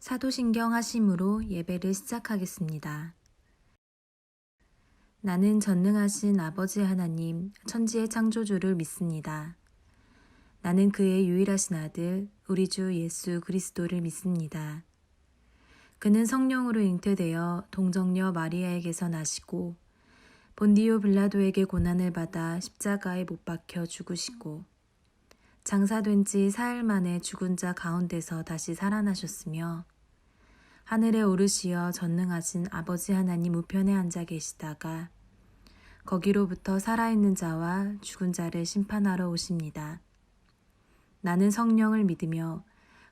사도신경 하심으로 예배를 시작하겠습니다. 나는 전능하신 아버지 하나님, 천지의 창조주를 믿습니다. 나는 그의 유일하신 아들, 우리 주 예수 그리스도를 믿습니다. 그는 성령으로 잉태되어 동정녀 마리아에게서 나시고 본디오 빌라도에게 고난을 받아 십자가에 못 박혀 죽으시고 장사된 지 사흘 만에 죽은 자 가운데서 다시 살아나셨으며 하늘에 오르시어 전능하신 아버지 하나님 우편에 앉아 계시다가 거기로부터 살아있는 자와 죽은 자를 심판하러 오십니다. 나는 성령을 믿으며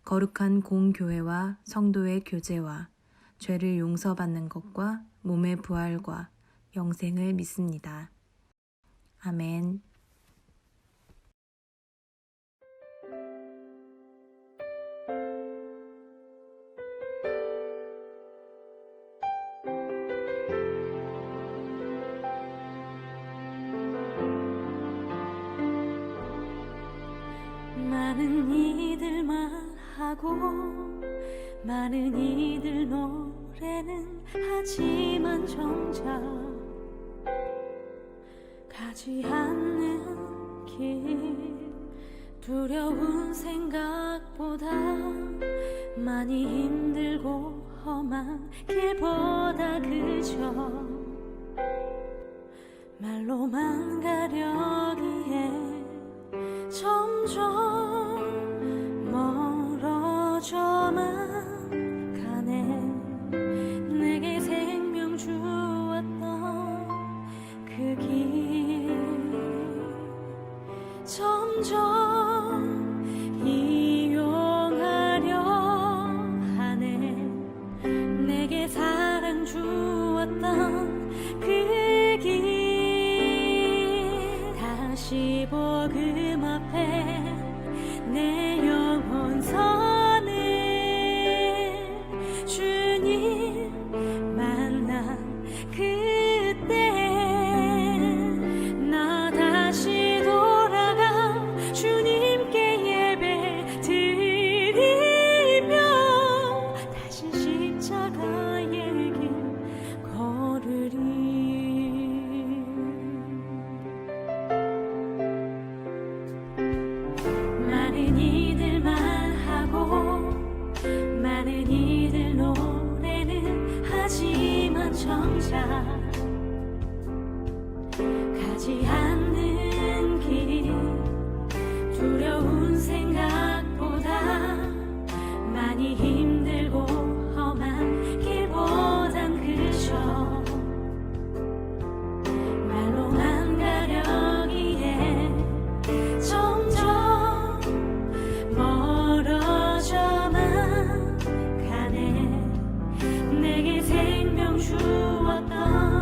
거룩한 공교회와 성도의 교제와 죄를 용서받는 것과 몸의 부활과 영생을 믿습니다. 아멘. 많은 이들 말하고 많은 이들 노래는 하지만 정작 가지 않는 길 두려운 생각보다 많이 힘들고 험한 길보다 그저 말로만 가려기에 점점 멀어져만 가네. 내게 생명 주었던 그 길 점점 이용하려 하네. 내게 사랑 주었던 그 길 다시 복음 앞에 내 영혼 서는 주님 만난 그때 나 다시 돌아가 주님께 예배 드리며 다시 십자가의 길 걸으리. 많은 이들 말하고 많은 이들 노래는 하지만 정작 가지 않는 길 두려운 생각보다 많이 힘들고 험한 길보단 그저 말로만 가려기에 점점 멀어져만 가네. 내게 생명 주었던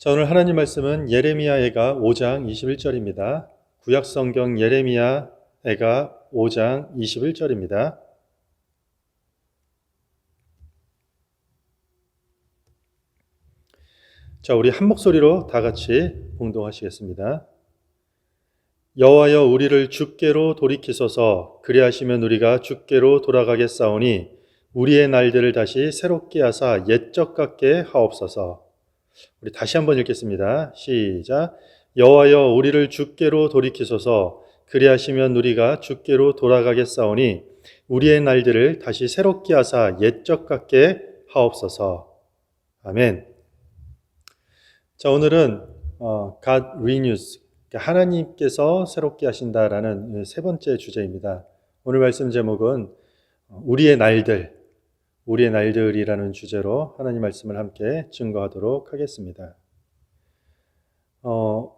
자, 오늘 하나님 말씀은 예레미야애가 5장 21절입니다. 구약성경 예레미야애가 5장 21절입니다. 자, 우리 한 목소리로 다 같이 봉독하시겠습니다. 여호와여, 우리를 주께로 돌이키소서. 그리하시면 우리가 주께로 돌아가겠사오니 우리의 날들을 다시 새롭게 하사 옛적 같게 하옵소서. 우리 다시 한번 읽겠습니다. 시작. 여호와여, 우리를 주께로 돌이키소서. 그리하시면 우리가 주께로 돌아가겠사오니 우리의 날들을 다시 새롭게 하사 옛적 같게 하옵소서. 아멘. 자, 오늘은 God Renews, 하나님께서 새롭게 하신다라는 세 번째 주제입니다. 오늘 말씀 제목은 우리의 날들이라는 주제로 하나님 말씀을 함께 증거하도록 하겠습니다.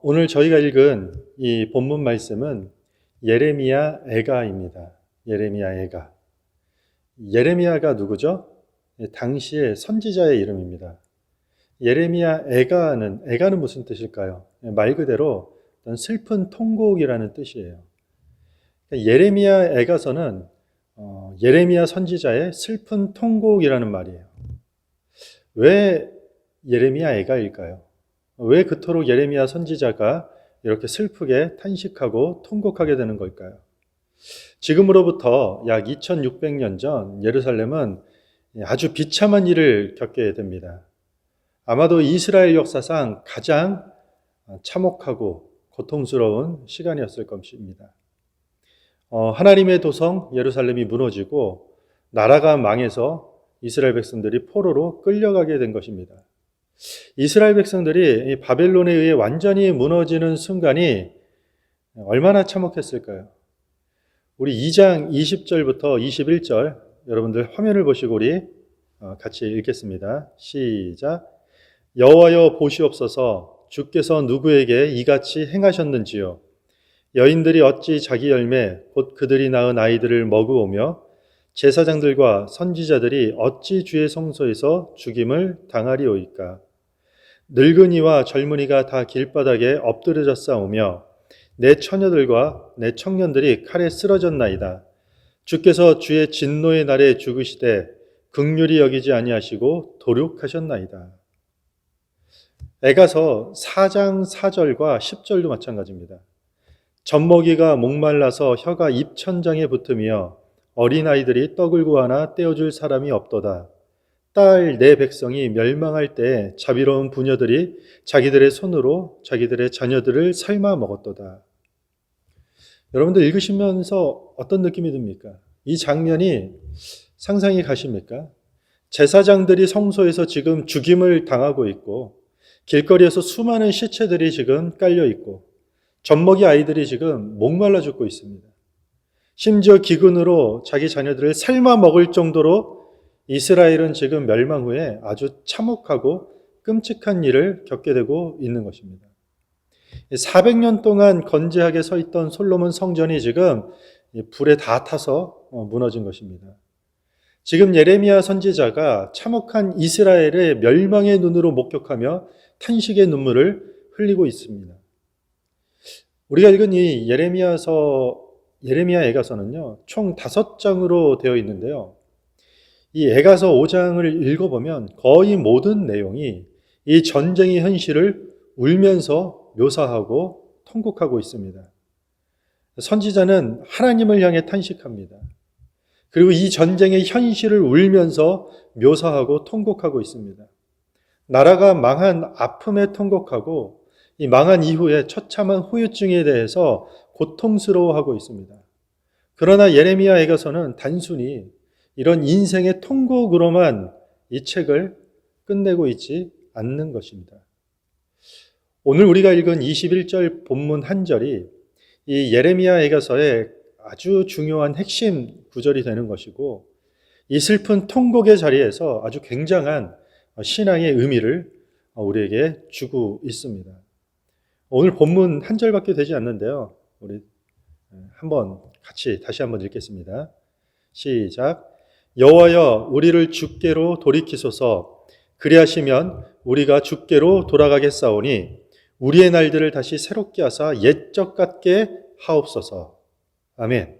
오늘 저희가 읽은 이 본문 말씀은 예레미야애가입니다. 예레미야애가. 예레미야가 누구죠? 당시의 선지자의 이름입니다. 애가는 무슨 뜻일까요? 말 그대로 슬픈 통곡이라는 뜻이에요. 예레미야애가서는 예레미야 선지자의 슬픈 통곡이라는 말이에요. 왜 예레미야애가일까요? 왜 그토록 예레미야 선지자가 이렇게 슬프게 탄식하고 통곡하게 되는 걸까요? 지금으로부터 약 2600년 전 예루살렘은 아주 비참한 일을 겪게 됩니다. 아마도 이스라엘 역사상 가장 참혹하고 고통스러운 시간이었을 것입니다. 하나님의 도성 예루살렘이 무너지고 나라가 망해서 이스라엘 백성들이 포로로 끌려가게 된 것입니다. 이스라엘 백성들이 바벨론에 의해 완전히 무너지는 순간이 얼마나 참혹했을까요? 우리 2장 20절부터 21절 여러분들 화면을 보시고 우리 같이 읽겠습니다. 시작. 여호와여, 보시옵소서. 주께서 누구에게 이같이 행하셨는지요? 여인들이 어찌 자기 열매 곧 그들이 낳은 아이들을 먹으오며 제사장들과 선지자들이 어찌 주의 성소에서 죽임을 당하리오이까? 늙은이와 젊은이가 다 길바닥에 엎드려져 싸우며 내 처녀들과 내 청년들이 칼에 쓰러졌나이다. 주께서 주의 진노의 날에 죽으시되 긍휼히 여기지 아니하시고 도륙하셨나이다. 에가서 4장 4절과 10절도 마찬가지입니다. 젖먹이가 목말라서 혀가 입천장에 붙으며 어린아이들이 떡을 구하나 떼어줄 사람이 없도다. 딸 내 백성이 멸망할 때 자비로운 부녀들이 자기들의 손으로 자기들의 자녀들을 삶아 먹었도다. 여러분들 읽으시면서 어떤 느낌이 듭니까? 이 장면이 상상이 가십니까? 제사장들이 성소에서 지금 죽임을 당하고 있고 길거리에서 수많은 시체들이 지금 깔려 있고 젖먹이 아이들이 지금 목말라 죽고 있습니다. 심지어 기근으로 자기 자녀들을 삶아 먹을 정도로 이스라엘은 지금 멸망 후에 아주 참혹하고 끔찍한 일을 겪게 되고 있는 것입니다. 400년 동안 건재하게 서 있던 솔로몬 성전이 지금 불에 다 타서 무너진 것입니다. 지금 예레미야 선지자가 참혹한 이스라엘의 멸망의 눈으로 목격하며 탄식의 눈물을 흘리고 있습니다. 우리가 읽은 이 예레미야애가서는요, 총 5장으로 되어 있는데요. 이 애가서 5장을 읽어보면 거의 모든 내용이 이 전쟁의 현실을 울면서 묘사하고 통곡하고 있습니다. 선지자는 하나님을 향해 탄식합니다. 그리고 이 전쟁의 현실을 울면서 묘사하고 통곡하고 있습니다. 나라가 망한 아픔에 통곡하고 이 망한 이후에 처참한 후유증에 대해서 고통스러워하고 있습니다. 그러나 예레미야에게서는 단순히 이런 인생의 통곡으로만 이 책을 끝내고 있지 않는 것입니다. 오늘 우리가 읽은 21절 본문 한 절이 이 예레미야에게서의 아주 중요한 핵심 구절이 되는 것이고 이 슬픈 통곡의 자리에서 아주 굉장한 신앙의 의미를 우리에게 주고 있습니다. 오늘 본문 한 절밖에 되지 않는데요. 우리 다시 한번 읽겠습니다. 시작. 여호와여, 우리를 주께로 돌이키소서. 그리하시면 우리가 주께로 돌아가겠사오니 우리의 날들을 다시 새롭게 하사 옛적 같게 하옵소서. 아멘.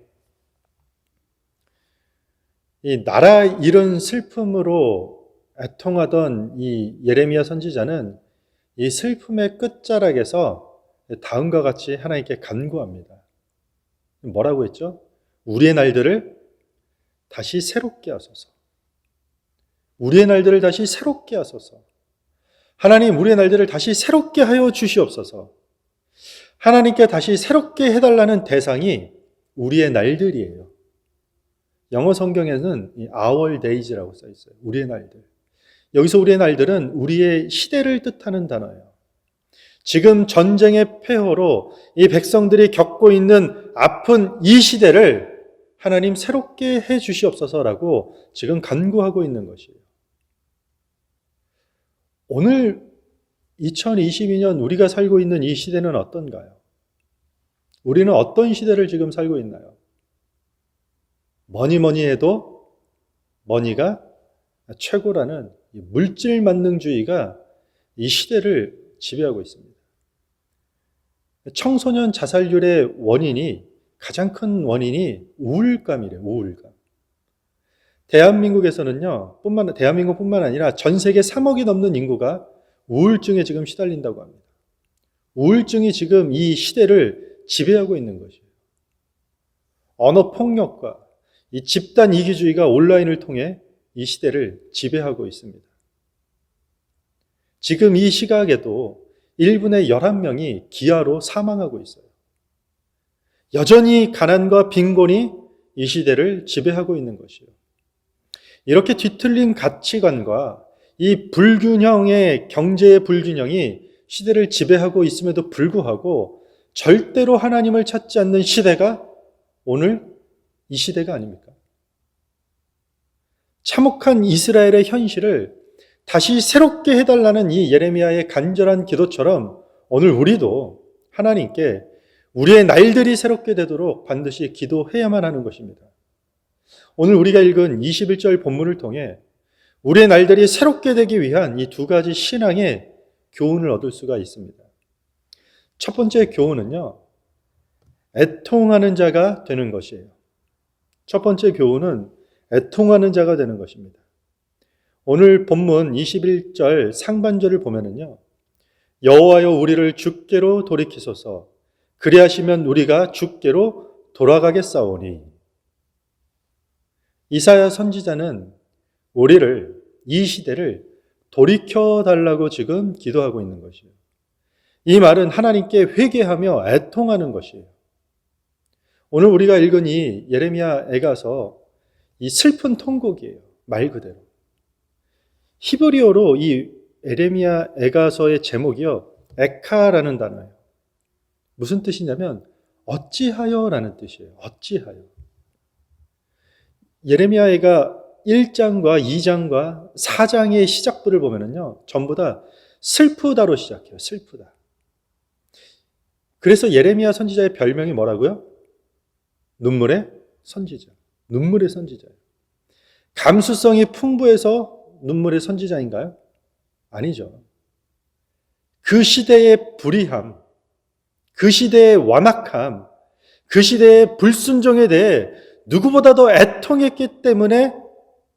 이 나라 잃은 슬픔으로 애통하던 이 예레미야 선지자는 이 슬픔의 끝자락에서 다음과 같이 하나님께 간구합니다. 뭐라고 했죠? 우리의 날들을 다시 새롭게 하소서. 우리의 날들을 다시 새롭게 하소서. 하나님, 우리의 날들을 다시 새롭게 하여 주시옵소서. 하나님께 다시 새롭게 해달라는 대상이 우리의 날들이에요. 영어 성경에는 our days라고 써 있어요. 우리의 날들. 여기서 우리의 날들은 우리의 시대를 뜻하는 단어예요. 지금 전쟁의 폐허로 이 백성들이 겪고 있는 아픈 이 시대를 하나님 새롭게 해 주시옵소서라고 지금 간구하고 있는 것이에요. 오늘 2022년 우리가 살고 있는 이 시대는 어떤가요? 우리는 어떤 시대를 지금 살고 있나요? 뭐니 해도 머니가 최고라는 물질 만능주의가 이 시대를 지배하고 있습니다. 청소년 자살률의 가장 큰 원인이 우울감이래요. 우울감. 대한민국에서는요, 대한민국뿐만 아니라 전 세계 3억이 넘는 인구가 우울증에 지금 시달린다고 합니다. 우울증이 지금 이 시대를 지배하고 있는 것이에요. 언어 폭력과 이 집단 이기주의가 온라인을 통해 이 시대를 지배하고 있습니다. 지금 이 시각에도 1분의 11명이 기아로 사망하고 있어요. 여전히 가난과 빈곤이 이 시대를 지배하고 있는 것이에요. 이렇게 뒤틀린 가치관과 이 불균형의 경제의 불균형이 시대를 지배하고 있음에도 불구하고 절대로 하나님을 찾지 않는 시대가 오늘 이 시대가 아닙니까? 참혹한 이스라엘의 현실을 다시 새롭게 해달라는 이 예레미야의 간절한 기도처럼 오늘 우리도 하나님께 우리의 날들이 새롭게 되도록 반드시 기도해야만 하는 것입니다. 오늘 우리가 읽은 21절 본문을 통해 우리의 날들이 새롭게 되기 위한 이 두 가지 신앙의 교훈을 얻을 수가 있습니다. 첫 번째 교훈은요, 애통하는 자가 되는 것이에요. 첫 번째 교훈은 애통하는 자가 되는 것입니다. 오늘 본문 21절 상반절을 보면은요, 여호와여 우리를 주께로 돌이키소서 그리하시면 우리가 주께로 돌아가겠사오니. 이사야 선지자는 우리를 이 시대를 돌이켜달라고 지금 기도하고 있는 것이에요. 이 말은 하나님께 회개하며 애통하는 것이에요. 오늘 우리가 읽은 이 예레미야 애가서 이 슬픈 통곡이에요. 말 그대로. 히브리어로 이 예레미야 애가서의 제목이요, 에카라는 단어예요. 무슨 뜻이냐면 어찌하여라는 뜻이에요. 어찌하여. 예레미야 애가 1장과 2장과 4장의 시작부를 보면은요, 전부 다 슬프다로 시작해요. 슬프다. 그래서 예레미야 선지자의 별명이 뭐라고요? 눈물의 선지자. 눈물의 선지자예요. 감수성이 풍부해서 눈물의 선지자인가요? 아니죠. 그 시대의 불의함, 그 시대의 완악함, 그 시대의 불순종에 대해 누구보다도 애통했기 때문에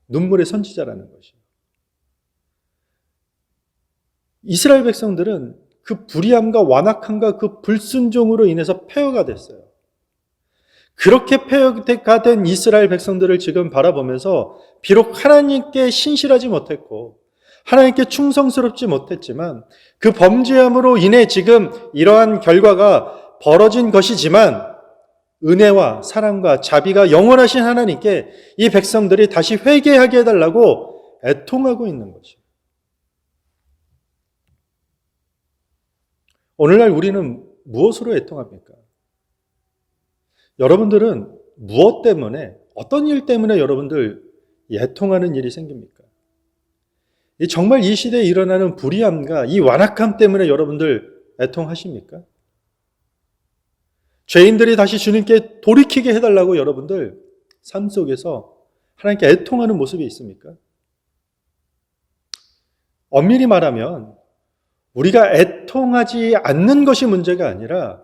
눈물의 선지자라는 것이에요. 이스라엘 백성들은 그 불의함과 완악함과 그 불순종으로 인해서 폐허가 됐어요. 그렇게 폐허가 된 이스라엘 백성들을 지금 바라보면서 비록 하나님께 신실하지 못했고 하나님께 충성스럽지 못했지만 그 범죄함으로 인해 지금 이러한 결과가 벌어진 것이지만 은혜와 사랑과 자비가 영원하신 하나님께 이 백성들이 다시 회개하게 해달라고 애통하고 있는 것이에요. 오늘날 우리는 무엇으로 애통합니까? 여러분들은 무엇 때문에, 어떤 일 때문에 여러분들 애통하는 일이 생깁니까? 정말 이 시대에 일어나는 불의함과 이 완악함 때문에 여러분들 애통하십니까? 죄인들이 다시 주님께 돌이키게 해달라고 여러분들 삶 속에서 하나님께 애통하는 모습이 있습니까? 엄밀히 말하면 우리가 애통하지 않는 것이 문제가 아니라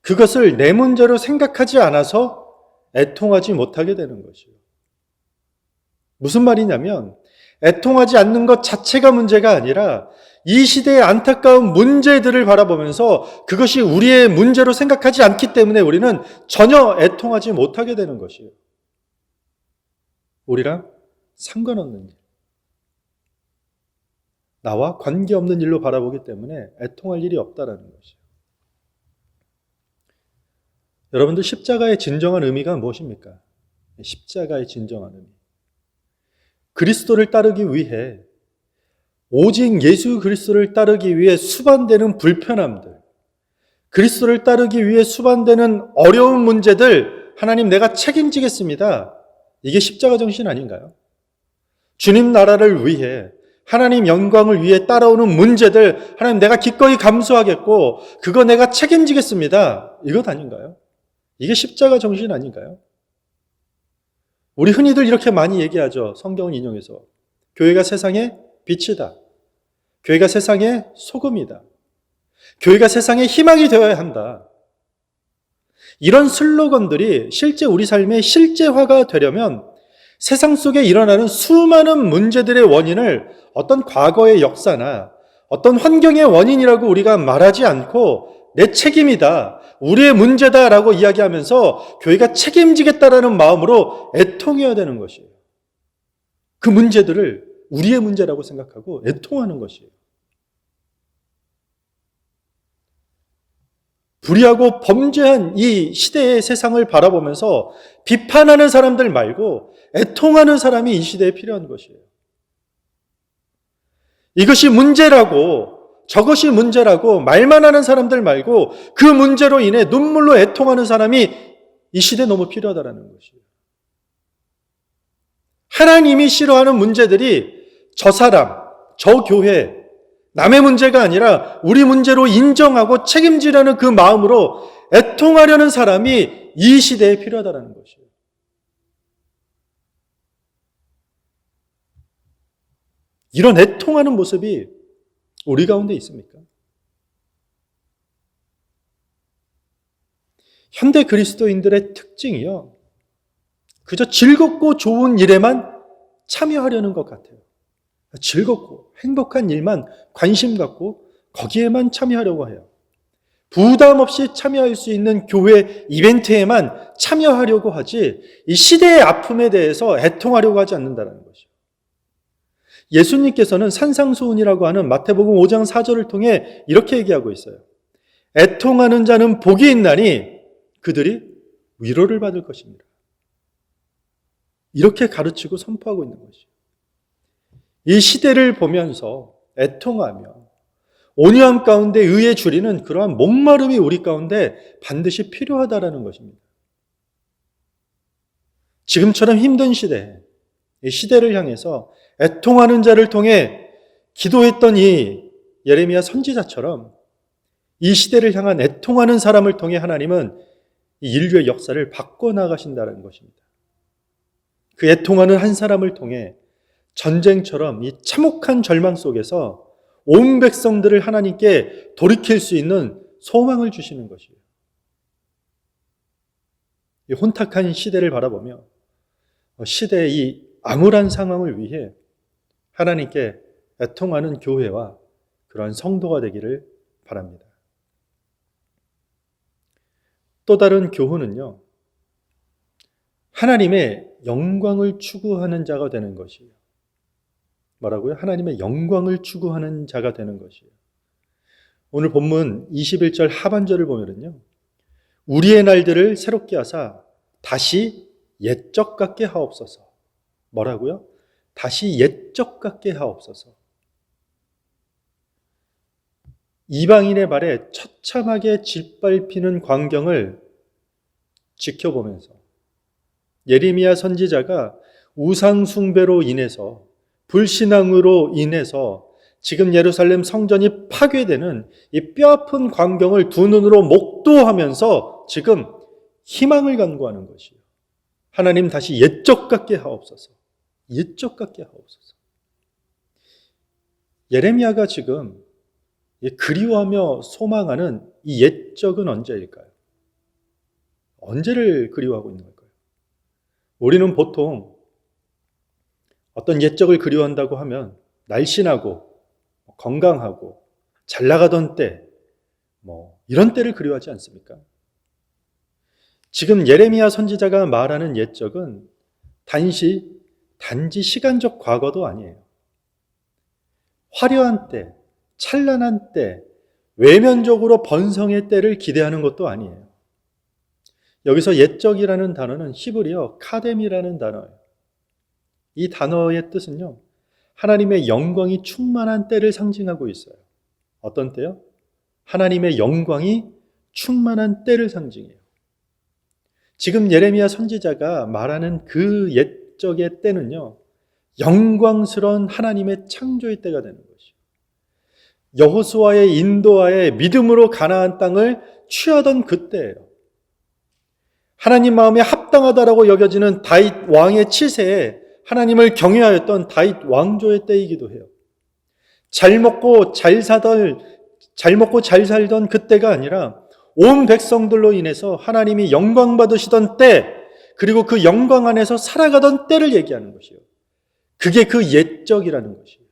그것을 내 문제로 생각하지 않아서 애통하지 못하게 되는 것이에요. 무슨 말이냐면 애통하지 않는 것 자체가 문제가 아니라 이 시대의 안타까운 문제들을 바라보면서 그것이 우리의 문제로 생각하지 않기 때문에 우리는 전혀 애통하지 못하게 되는 것이에요. 우리랑 상관없는 일, 나와 관계없는 일로 바라보기 때문에 애통할 일이 없다라는 것이에요. 여러분들 십자가의 진정한 의미가 무엇입니까? 십자가의 진정한 의미. 그리스도를 따르기 위해 오직 예수 그리스도를 따르기 위해 수반되는 불편함들, 그리스도를 따르기 위해 수반되는 어려운 문제들 하나님 내가 책임지겠습니다. 이게 십자가 정신 아닌가요? 주님 나라를 위해 하나님 영광을 위해 따라오는 문제들 하나님 내가 기꺼이 감수하겠고 그거 내가 책임지겠습니다. 이것 아닌가요? 이게 십자가 정신 아닌가요? 우리 흔히들 이렇게 많이 얘기하죠. 성경을 인용해서. 교회가 세상의 빛이다. 교회가 세상의 소금이다. 교회가 세상의 희망이 되어야 한다. 이런 슬로건들이 실제 우리 삶의 실제화가 되려면 세상 속에 일어나는 수많은 문제들의 원인을 어떤 과거의 역사나 어떤 환경의 원인이라고 우리가 말하지 않고 내 책임이다, 우리의 문제다라고 이야기하면서 교회가 책임지겠다라는 마음으로 애통해야 되는 것이에요. 그 문제들을 우리의 문제라고 생각하고 애통하는 것이에요. 불의하고 범죄한 이 시대의 세상을 바라보면서 비판하는 사람들 말고 애통하는 사람이 이 시대에 필요한 것이에요. 이것이 문제라고 저것이 문제라고 말만 하는 사람들 말고 그 문제로 인해 눈물로 애통하는 사람이 이 시대에 너무 필요하다는 것이에요. 하나님이 싫어하는 문제들이 저 사람, 저 교회, 남의 문제가 아니라 우리 문제로 인정하고 책임지려는 그 마음으로 애통하려는 사람이 이 시대에 필요하다는 것이에요. 이런 애통하는 모습이 우리 가운데 있습니까? 현대 그리스도인들의 특징이요. 그저 즐겁고 좋은 일에만 참여하려는 것 같아요. 즐겁고 행복한 일만 관심 갖고 거기에만 참여하려고 해요. 부담 없이 참여할 수 있는 교회 이벤트에만 참여하려고 하지 이 시대의 아픔에 대해서 애통하려고 하지 않는다는 것이죠. 예수님께서는 산상수훈이라고 하는 마태복음 5장 4절을 통해 이렇게 얘기하고 있어요. 애통하는 자는 복이 있나니 그들이 위로를 받을 것입니다. 이렇게 가르치고 선포하고 있는 것이죠. 이 시대를 보면서 애통하며 온유함 가운데 의에 줄이는 그러한 목마름이 우리 가운데 반드시 필요하다라는 것입니다. 지금처럼 힘든 시대, 이 시대를 향해서 애통하는 자를 통해 기도했던 이 예레미야 선지자처럼 이 시대를 향한 애통하는 사람을 통해 하나님은 이 인류의 역사를 바꿔나가신다는 것입니다. 그 애통하는 한 사람을 통해 전쟁처럼 이 참혹한 절망 속에서 온 백성들을 하나님께 돌이킬 수 있는 소망을 주시는 것이에요. 이 혼탁한 시대를 바라보며 시대의 이 암울한 상황을 위해 하나님께 애통하는 교회와 그러한 성도가 되기를 바랍니다. 또 다른 교훈은요, 하나님의 영광을 추구하는 자가 되는 것이에요. 뭐라고요? 하나님의 영광을 추구하는 자가 되는 것이에요. 오늘 본문 21절 하반절을 보면요, 우리의 날들을 새롭게 하사 다시 옛적 같게 하옵소서. 뭐라고요? 다시 옛적 같게 하옵소서. 이방인의 발에 처참하게 짓밟히는 광경을 지켜보면서 예레미야 선지자가 우상 숭배로 인해서 불신앙으로 인해서 지금 예루살렘 성전이 파괴되는 이 뼈아픈 광경을 두 눈으로 목도하면서 지금 희망을 간구하는 것이에요. 하나님 다시 옛적 같게 하옵소서. 옛적 같게 하옵소서. 예레미야가 지금 그리워하며 소망하는 이 옛적은 언제일까요? 언제를 그리워하고 있는 걸까요? 우리는 보통 어떤 옛적을 그리워한다고 하면 날씬하고 건강하고 잘 나가던 때, 이런 때를 그리워하지 않습니까? 지금 예레미야 선지자가 말하는 옛적은 단지 시간적 과거도 아니에요. 화려한 때, 찬란한 때, 외면적으로 번성의 때를 기대하는 것도 아니에요. 여기서 옛적이라는 단어는 히브리어 카뎀이라는 단어예요. 이 단어의 뜻은요, 하나님의 영광이 충만한 때를 상징하고 있어요. 어떤 때요? 하나님의 영광이 충만한 때를 상징해요. 지금 예레미야 선지자가 말하는 그 옛적의 때는요, 영광스러운 하나님의 창조의 때가 되는 것이요. 여호수아의 인도하에 믿음으로 가나안 땅을 취하던 그때예요. 하나님 마음에 합당하다라고 여겨지는 다윗 왕의 치세에 하나님을 경외하였던 다윗 왕조의 때이기도 해요. 잘 먹고 잘 살던 그때가 아니라 온 백성들로 인해서 하나님이 영광 받으시던 때, 그리고 그 영광 안에서 살아가던 때를 얘기하는 것이요. 그게 그 옛적이라는 것이에요.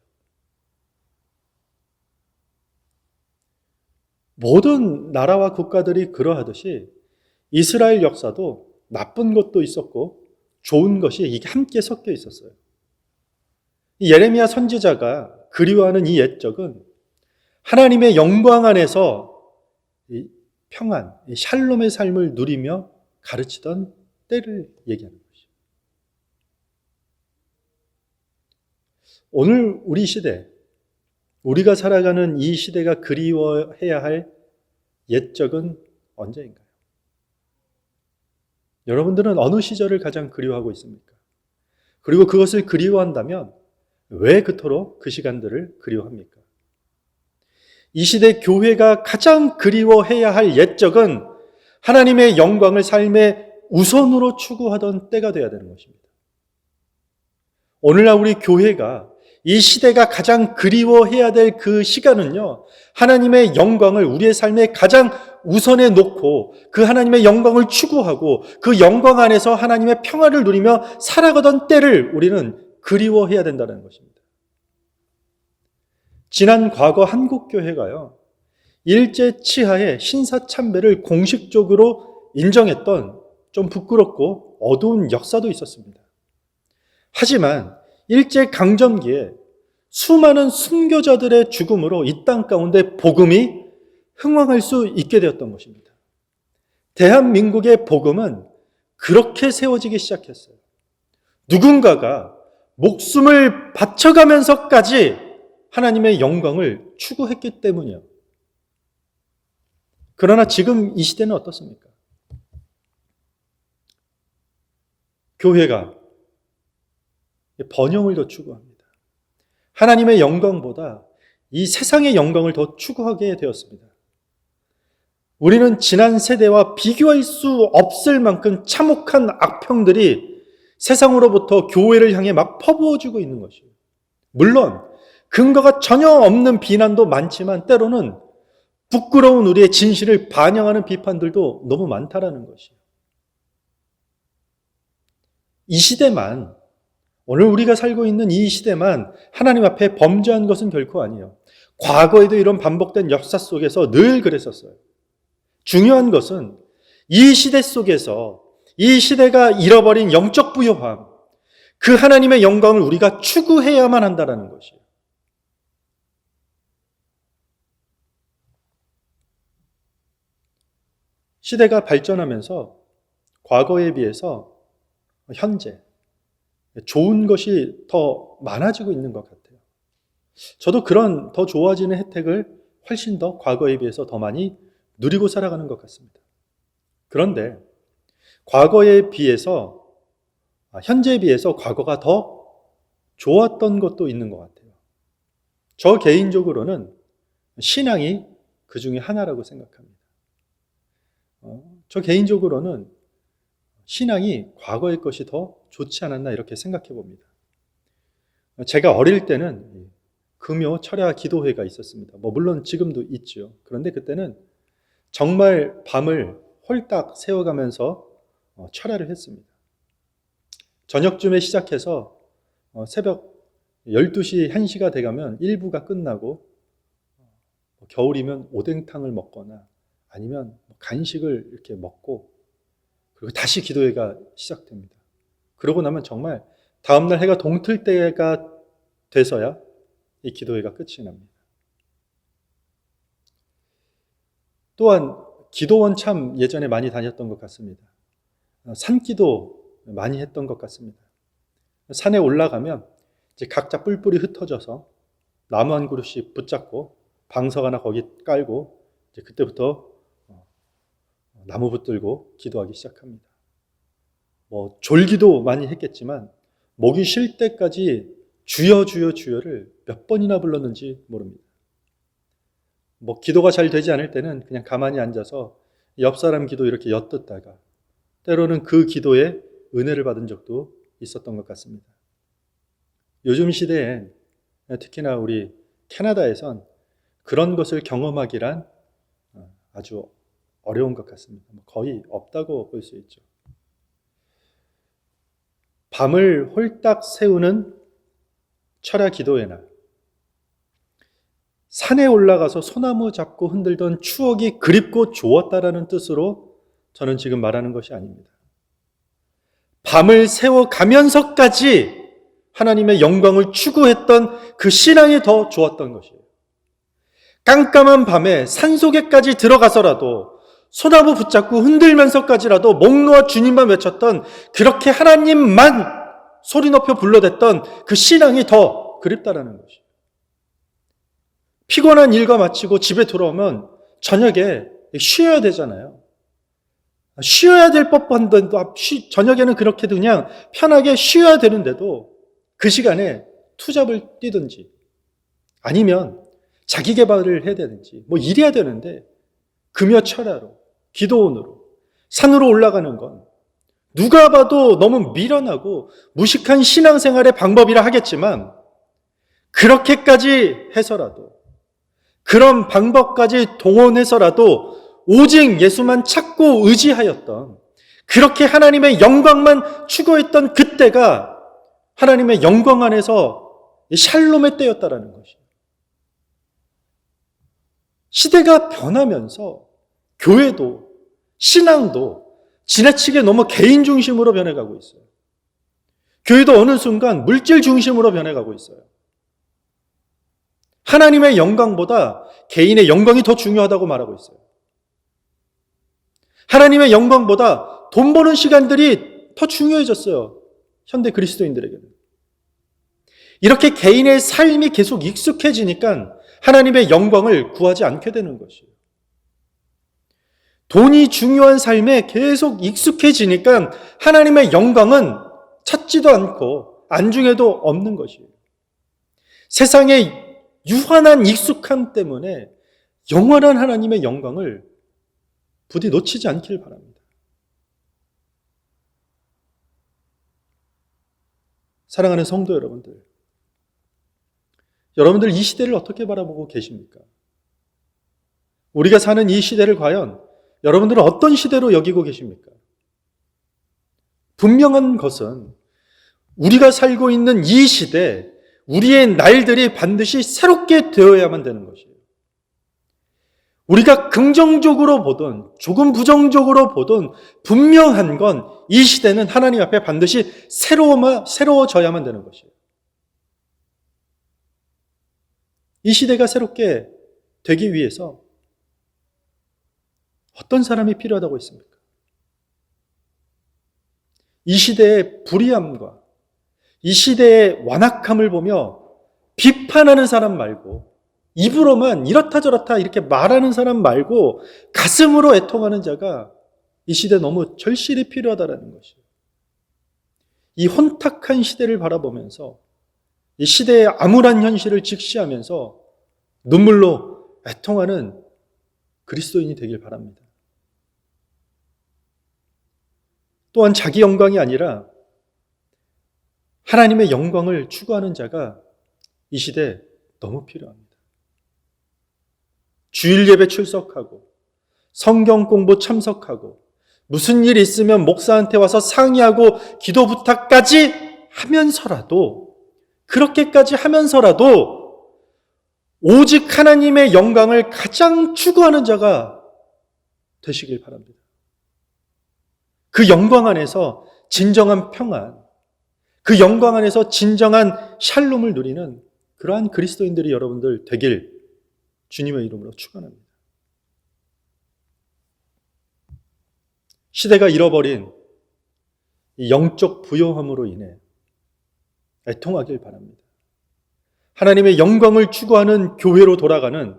모든 나라와 국가들이 그러하듯이 이스라엘 역사도 나쁜 것도 있었고 좋은 것이 이게 함께 섞여 있었어요. 예레미야 선지자가 그리워하는 이 옛적은 하나님의 영광 안에서 이 평안, 이 샬롬의 삶을 누리며 가르치던 때를 얘기하는 것이죠. 오늘 우리 시대, 우리가 살아가는 이 시대가 그리워해야 할 옛적은 언제인가요? 여러분들은 어느 시절을 가장 그리워하고 있습니까? 그리고 그것을 그리워한다면 왜 그토록 그 시간들을 그리워합니까? 이 시대 교회가 가장 그리워해야 할 옛적은 하나님의 영광을 삶의 우선으로 추구하던 때가 되어야 되는 것입니다. 오늘날 우리 교회가 이 시대가 가장 그리워해야 될 그 시간은요, 하나님의 영광을 우리의 삶에 가장 우선에 놓고 그 하나님의 영광을 추구하고 그 영광 안에서 하나님의 평화를 누리며 살아가던 때를 우리는 그리워해야 된다는 것입니다. 지난 과거 한국교회가요, 일제 치하의 신사참배를 공식적으로 인정했던 좀 부끄럽고 어두운 역사도 있었습니다. 하지만 일제강점기에 수많은 순교자들의 죽음으로 이 땅 가운데 복음이 흥왕할 수 있게 되었던 것입니다. 대한민국의 복음은 그렇게 세워지기 시작했어요. 누군가가 목숨을 바쳐가면서까지 하나님의 영광을 추구했기 때문이요. 그러나 지금 이 시대는 어떻습니까? 교회가 번영을 더 추구합니다. 하나님의 영광보다 이 세상의 영광을 더 추구하게 되었습니다. 우리는 지난 세대와 비교할 수 없을 만큼 참혹한 악평들이 세상으로부터 교회를 향해 막 퍼부어지고 있는 것이에요. 물론 근거가 전혀 없는 비난도 많지만 때로는 부끄러운 우리의 진실을 반영하는 비판들도 너무 많다라는 것이에요. 이 시대만, 오늘 우리가 살고 있는 이 시대만 하나님 앞에 범죄한 것은 결코 아니에요. 과거에도 이런 반복된 역사 속에서 늘 그랬었어요. 중요한 것은 이 시대 속에서 이 시대가 잃어버린 영적 부요함, 그 하나님의 영광을 우리가 추구해야만 한다는 것이에요. 시대가 발전하면서 과거에 비해서 현재 좋은 것이 더 많아지고 있는 것 같아요. 저도 그런 더 좋아지는 혜택을 훨씬 더 과거에 비해서 더 많이 누리고 살아가는 것 같습니다. 그런데 과거에 비해서, 현재에 비해서 과거가 더 좋았던 것도 있는 것 같아요. 저 개인적으로는 신앙이 그 중에 하나라고 생각합니다. 저 개인적으로는 신앙이 과거의 것이 더 좋지 않았나 이렇게 생각해 봅니다. 제가 어릴 때는 금요 철야 기도회가 있었습니다. 물론 지금도 있죠. 그런데 그때는 정말 밤을 홀딱 새워가면서 철야를 했습니다. 저녁쯤에 시작해서 새벽 12시, 1시가 돼가면 일부가 끝나고 겨울이면 오뎅탕을 먹거나 아니면 간식을 이렇게 먹고 그리고 다시 기도회가 시작됩니다. 그러고 나면 정말 다음날 해가 동틀 때가 돼서야 이 기도회가 끝이 납니다. 또한 기도원 참 예전에 많이 다녔던 것 같습니다. 산기도 많이 했던 것 같습니다. 산에 올라가면 이제 각자 뿔뿔이 흩어져서 나무 한 그루씩 붙잡고 방석 하나 거기 깔고 이제 그때부터 나무 붙들고 기도하기 시작합니다. 졸기도 많이 했겠지만 목이 쉴 때까지 주여 주여 주여를 몇 번이나 불렀는지 모릅니다. 기도가 잘 되지 않을 때는 그냥 가만히 앉아서 옆 사람 기도 이렇게 엿듣다가 때로는 그 기도에 은혜를 받은 적도 있었던 것 같습니다. 요즘 시대에 특히나 우리 캐나다에선 그런 것을 경험하기란 아주 어려운 것 같습니다. 거의 없다고 볼 수 있죠. 밤을 홀딱 새우는 철야 기도의 날, 산에 올라가서 소나무 잡고 흔들던 추억이 그립고 좋았다라는 뜻으로 저는 지금 말하는 것이 아닙니다. 밤을 새워가면서까지 하나님의 영광을 추구했던 그 신앙이 더 좋았던 것이에요. 깜깜한 밤에 산속에까지 들어가서라도 소나무 붙잡고 흔들면서까지라도 목 놓아 주님만 외쳤던 그렇게 하나님만 소리 높여 불러댔던 그 신앙이 더 그립다라는 것이에요. 피곤한 일과 마치고 집에 돌아오면 저녁에 쉬어야 되잖아요. 쉬어야 될 법한데 저녁에는 그렇게 그냥 편하게 쉬어야 되는데도 그 시간에 투잡을 뛰든지 아니면 자기 개발을 해야 되든지 일해야 되는데 금요 철야로 기도원으로 산으로 올라가는 건 누가 봐도 너무 미련하고 무식한 신앙생활의 방법이라 하겠지만 그렇게까지 해서라도 그런 방법까지 동원해서라도 오직 예수만 찾고 의지하였던 그렇게 하나님의 영광만 추구했던 그때가 하나님의 영광 안에서 샬롬의 때였다라는 것이에요. 시대가 변하면서 교회도 신앙도 지나치게 너무 개인 중심으로 변해가고 있어요. 교회도 어느 순간 물질 중심으로 변해가고 있어요. 하나님의 영광보다 개인의 영광이 더 중요하다고 말하고 있어요. 하나님의 영광보다 돈 버는 시간들이 더 중요해졌어요. 현대 그리스도인들에게는. 이렇게 개인의 삶이 계속 익숙해지니까 하나님의 영광을 구하지 않게 되는 것이에요. 돈이 중요한 삶에 계속 익숙해지니까 하나님의 영광은 찾지도 않고 안중에도 없는 것이에요. 세상의 유한한 익숙함 때문에 영원한 하나님의 영광을 부디 놓치지 않길 바랍니다. 사랑하는 성도 여러분들, 여러분들 이 시대를 어떻게 바라보고 계십니까? 우리가 사는 이 시대를 과연 여러분들은 어떤 시대로 여기고 계십니까? 분명한 것은 우리가 살고 있는 이 시대, 우리의 날들이 반드시 새롭게 되어야만 되는 것이에요. 우리가 긍정적으로 보든 조금 부정적으로 보든 분명한 건 이 시대는 하나님 앞에 반드시 새로워져야만 되는 것이에요. 이 시대가 새롭게 되기 위해서 어떤 사람이 필요하다고 했습니까? 이 시대의 불의함과 이 시대의 완악함을 보며 비판하는 사람 말고 입으로만 이렇다 저렇다 이렇게 말하는 사람 말고 가슴으로 애통하는 자가 이 시대에 너무 절실히 필요하다는 것이에요. 이 혼탁한 시대를 바라보면서 이 시대의 암울한 현실을 직시하면서 눈물로 애통하는 그리스도인이 되길 바랍니다. 또한 자기 영광이 아니라 하나님의 영광을 추구하는 자가 이 시대에 너무 필요합니다. 주일 예배 출석하고 성경 공부 참석하고 무슨 일 있으면 목사한테 와서 상의하고 기도 부탁까지 하면서라도, 그렇게까지 하면서라도 오직 하나님의 영광을 가장 추구하는 자가 되시길 바랍니다. 그 영광 안에서 진정한 평안, 그 영광 안에서 진정한 샬롬을 누리는 그러한 그리스도인들이 여러분들 되길 주님의 이름으로 축원합니다. 시대가 잃어버린 이 영적 부요함으로 인해 애통하길 바랍니다. 하나님의 영광을 추구하는 교회로 돌아가는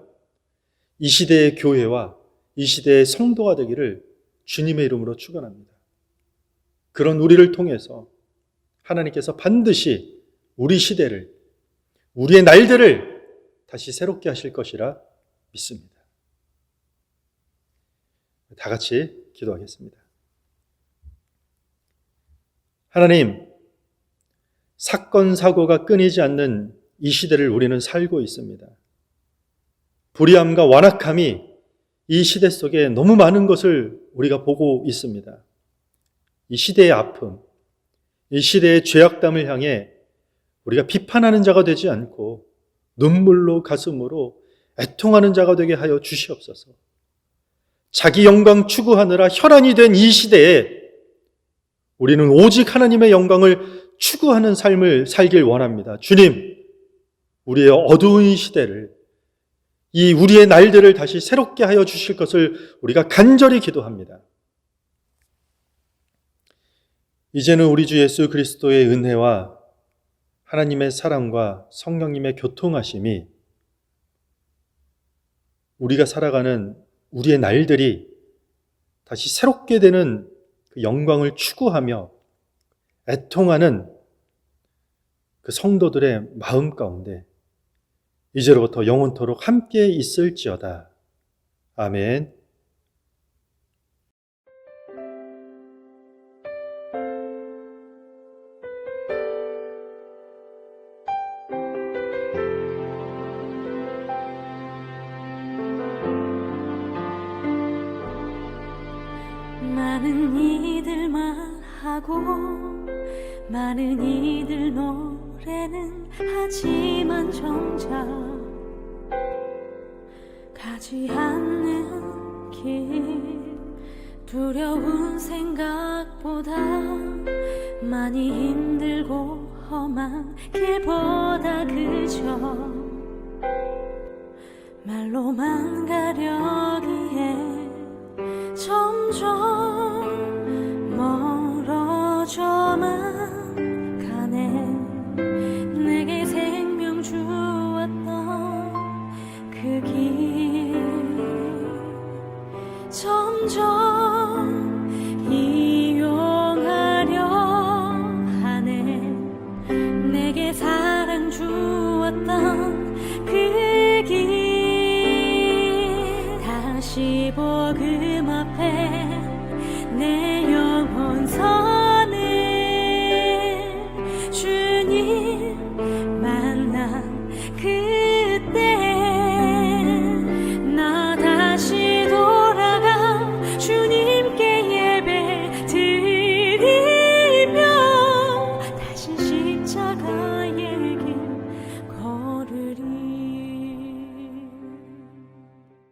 이 시대의 교회와 이 시대의 성도가 되기를 주님의 이름으로 축원합니다. 그런 우리를 통해서 하나님께서 반드시 우리 시대를, 우리의 날들을 다시 새롭게 하실 것이라 믿습니다. 다 같이 기도하겠습니다. 하나님, 사건, 사고가 끊이지 않는 이 시대를 우리는 살고 있습니다. 불의함과 완악함이 이 시대 속에 너무 많은 것을 우리가 보고 있습니다. 이 시대의 아픔, 이 시대의 죄악담을 향해 우리가 비판하는 자가 되지 않고 눈물로 가슴으로 애통하는 자가 되게 하여 주시옵소서. 자기 영광 추구하느라 혈안이 된 이 시대에 우리는 오직 하나님의 영광을 추구하는 삶을 살길 원합니다. 주님, 우리의 어두운 이 시대를, 이 우리의 날들을 다시 새롭게 하여 주실 것을 우리가 간절히 기도합니다. 이제는 우리 주 예수 그리스도의 은혜와 하나님의 사랑과 성령님의 교통하심이 우리가 살아가는 우리의 날들이 다시 새롭게 되는 그 영광을 추구하며 애통하는 그 성도들의 마음 가운데 이제로부터 영원토록 함께 있을지어다. 아멘. 많은 이들 말하고 많은 이들 노래는 하지만 정작 가지 않는 길, 두려운 생각보다 많이 힘들고 험한 길보다 그저 말로만 가려기에 점점 멀어져만 가네. 내게 생명 주었던 그 길